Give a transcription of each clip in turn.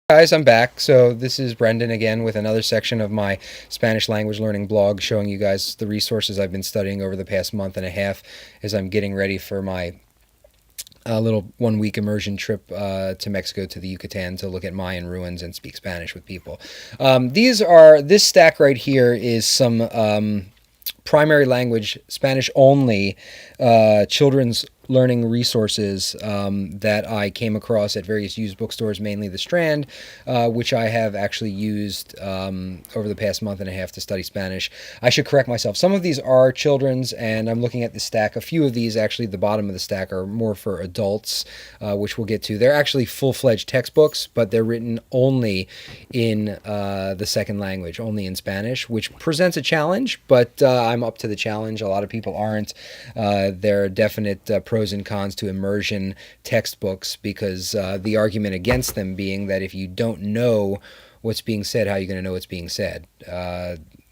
Guys, I'm back. So this is Brendan again with another section of my Spanish language learning blog, showing you guys the resources I've been studying over the past month and a half as I'm getting ready for my little 1 week immersion trip to Mexico, to the Yucatan, to look at Mayan ruins and speak Spanish with people. This stack right here is some primary language, Spanish only, children's learning resources that I came across at various used bookstores, mainly the Strand, which I have actually used over the past month and a half to study Spanish. I should correct myself. Some of these are children's, and I'm looking at the stack. A few of these, actually, the bottom of the stack, are more for adults, which we'll get to. They're actually full-fledged textbooks, but they're written only in the second language, only in Spanish, which presents a challenge, but I'm up to the challenge. A lot of people aren't. There are definite pros and cons to immersion textbooks, because the argument against them being that if you don't know what's being said, how are you going to know what's being said?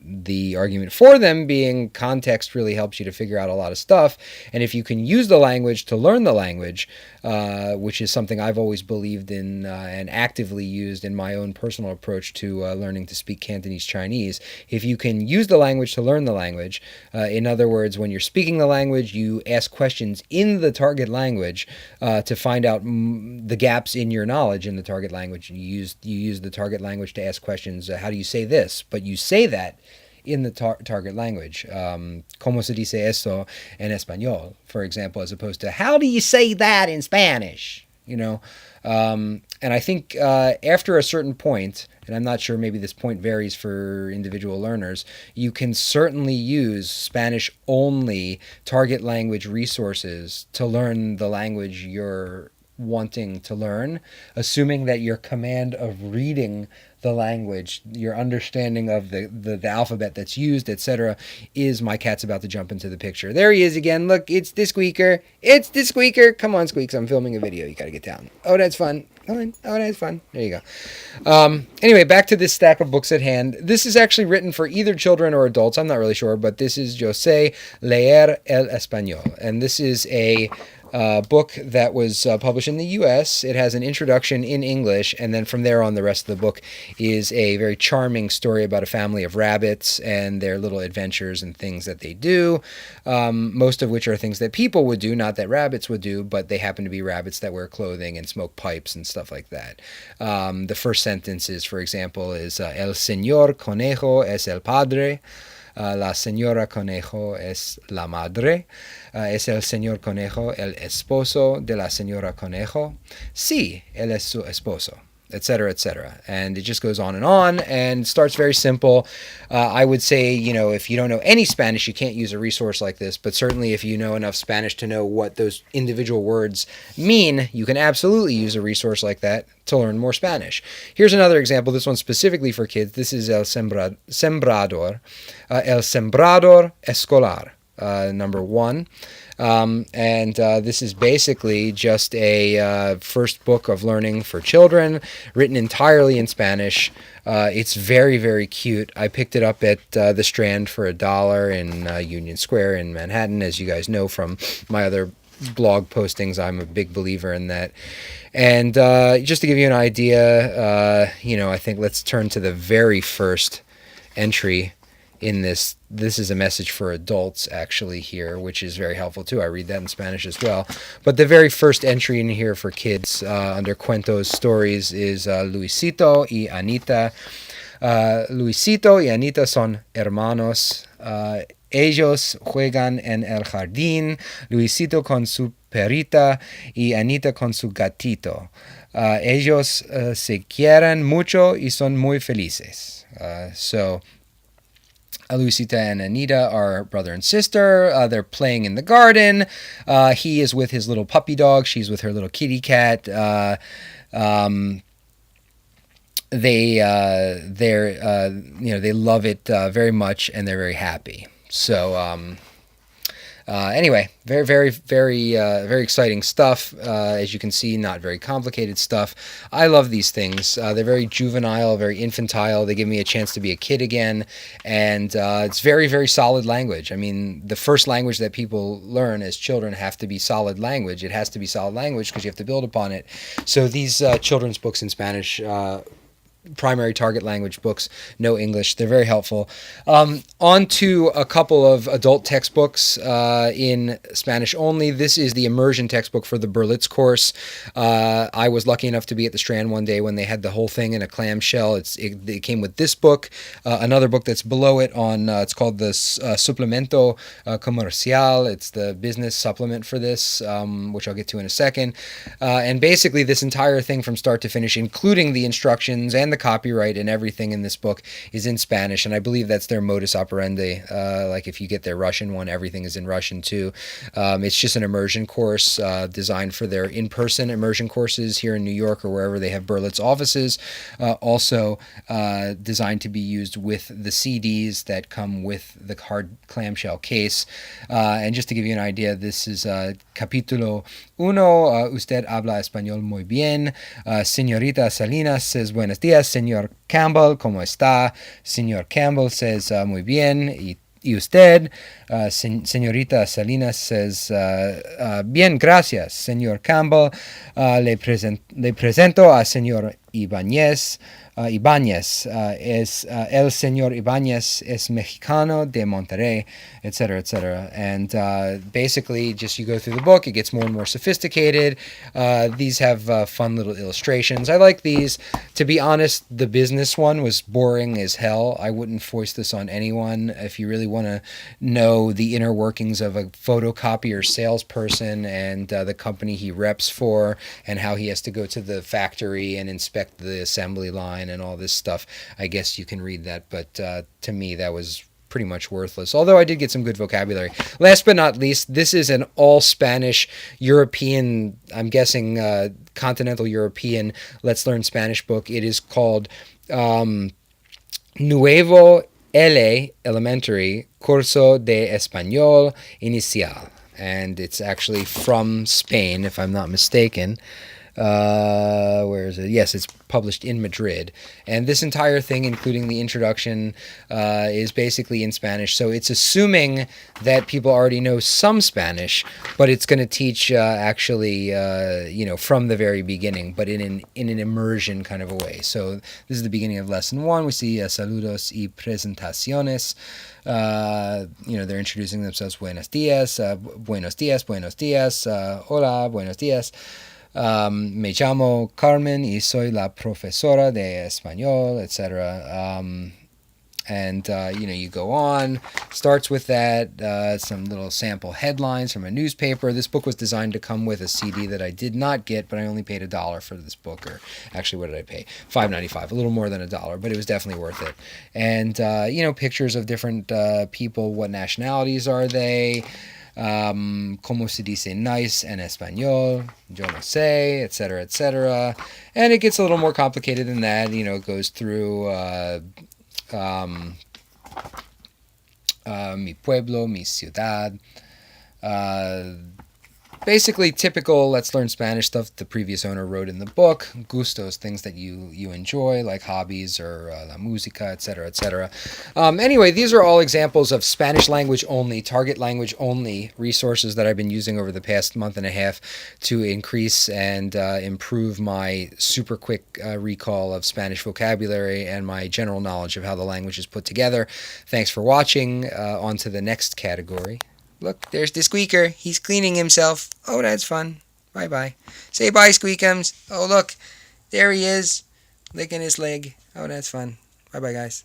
The argument for them being context really helps you to figure out a lot of stuff. And if you can use the language to learn the language, which is something I've always believed in and actively used in my own personal approach to learning to speak Cantonese Chinese, if you can use the language to learn the language, in other words, when you're speaking the language, you ask questions in the target language to find out the gaps in your knowledge in the target language. You use the target language to ask questions. How do you say this? But you say that in the target language. Como se dice eso en español, for example, as opposed to how do you say that in Spanish? And I think after a certain point, and I'm not sure, maybe this point varies for individual learners, you can certainly use Spanish-only target language resources to learn the language you're wanting to learn, assuming that your command of reading the language, your understanding of the alphabet that's used, etc., is... My cat's about to jump into the picture. There he is again. Look, it's the squeaker. It's the squeaker. Come on, Squeaks. I'm filming a video. You got to get down. Oh, that's fun. Come on. Oh, that's fun. There you go. Anyway, back to this stack of books at hand. This is actually written for either children or adults. I'm not really sure, but this is José Leer el Español. And this is a book that was published in the U.S. It has an introduction in English, and then from there on, the rest of the book is a very charming story about a family of rabbits and their little adventures and things that they do, most of which are things that people would do, not that rabbits would do, but they happen to be rabbits that wear clothing and smoke pipes and stuff like that. The first sentence is, for example, is El Señor Conejo es el padre. La señora Conejo es la madre. ¿Es el señor Conejo el esposo de la señora Conejo? Sí, él es su esposo, etc., etc. And it just goes on and starts very simple. I would say, if you don't know any Spanish, you can't use a resource like this, but certainly if you know enough Spanish to know what those individual words mean, you can absolutely use a resource like that to learn more Spanish. Here's another example, this one's specifically for kids. This is El Sembrador Escolar, number 1. And this is basically just a first book of learning for children, written entirely in Spanish. It's very, very cute. I picked it up at the Strand for $1 in Union Square in Manhattan. As you guys know from my other blog postings, I'm a big believer in that. And just to give you an idea, I think let's turn to the very first entry in this. This is a message for adults, actually, here, which is very helpful, too. I read that in Spanish as well. But the very first entry in here for kids under Cuentos Stories is Luisito y Anita. Luisito y Anita son hermanos. Ellos juegan en el jardín. Luisito con su perrita y Anita con su gatito. Ellos se quieren mucho y son muy felices. So Luisita and Anita are brother and sister. They're playing in the garden. He is with his little puppy dog. She's with her little kitty cat. They love it very much, and they're very happy. So Anyway, very exciting stuff. As you can see, not very complicated stuff. I love these things. They're very juvenile, very infantile. They give me a chance to be a kid again, and it's very solid language. I mean, the first language that people learn as children have to be solid language. It has to be solid language because you have to build upon it. So these children's books in Spanish, primary target language books, no English. They're very helpful. On to a couple of adult textbooks in Spanish only. This is the immersion textbook for the Berlitz course. I was lucky enough to be at the Strand one day when they had the whole thing in a clamshell. It came with this book, another book that's below it on, it's called the Suplemento Comercial. It's the business supplement for this, which I'll get to in a second. And basically this entire thing from start to finish, including the instructions and the copyright and everything in this book, is in Spanish, and I believe that's their modus operandi. Like if you get their Russian one, everything is in Russian too. It's just an immersion course designed for their in-person immersion courses here in New York or wherever they have Berlitz offices. Also designed to be used with the CDs that come with the hard clamshell case. And just to give you an idea, this is Capítulo 1, usted habla español muy bien. Señorita Salinas says buenos días. Señor Campbell, ¿cómo está? Señor Campbell says muy bien. Y usted, señorita Salinas says, bien, gracias. Señor Campbell, le presento a señor Ibáñez. El señor Ibáñez es mexicano de Monterrey, etc., etc. And basically, just you go through the book, it gets more and more sophisticated. These have fun little illustrations. I like these. To be honest, the business one was boring as hell. I wouldn't foist this on anyone. If you really want to know the inner workings of a photocopier salesperson and the company he reps for and how he has to go to the factory and inspect the assembly line and all this stuff, I guess you can read that, but to me that was pretty much worthless, although I did get some good vocabulary. Last but not least, this is an all Spanish European, I'm guessing continental European Let's Learn Spanish book. It is called Nuevo L Elementary Curso de Español Inicial, and it's actually from Spain, if I'm not mistaken. Where is it? Yes, it's published in Madrid. And this entire thing, including the introduction, is basically in Spanish. So it's assuming that people already know some Spanish, but it's going to teach actually, from the very beginning, but in an immersion kind of a way. So this is the beginning of lesson 1. We see saludos y presentaciones. They're introducing themselves. Buenos días, buenos días, buenos días, hola, buenos días. Me llamo Carmen y soy la profesora de español, etc. You go on. Starts with that. Some little sample headlines from a newspaper. This book was designed to come with a CD that I did not get, but I only paid $1 for this book. Or actually, what did I pay? $5.95. A little more than $1, but it was definitely worth it. And pictures of different people. What nationalities are they? Como se dice nice en español, yo no sé, etc., etc. And it gets a little more complicated than that. It goes through mi pueblo, mi ciudad. Basically typical Let's Learn Spanish stuff the previous owner wrote in the book. Gustos, things that you enjoy, like hobbies or la música, etc., etc. Anyway, these are all examples of Spanish language only, target language only resources that I've been using over the past month and a half to increase and improve my super quick recall of Spanish vocabulary and my general knowledge of how the language is put together. Thanks for watching. On to the next category. Look, there's the squeaker. He's cleaning himself. Oh, that's fun. Bye-bye. Say bye, Squeakums. Oh, look. There he is, licking his leg. Oh, that's fun. Bye-bye, guys.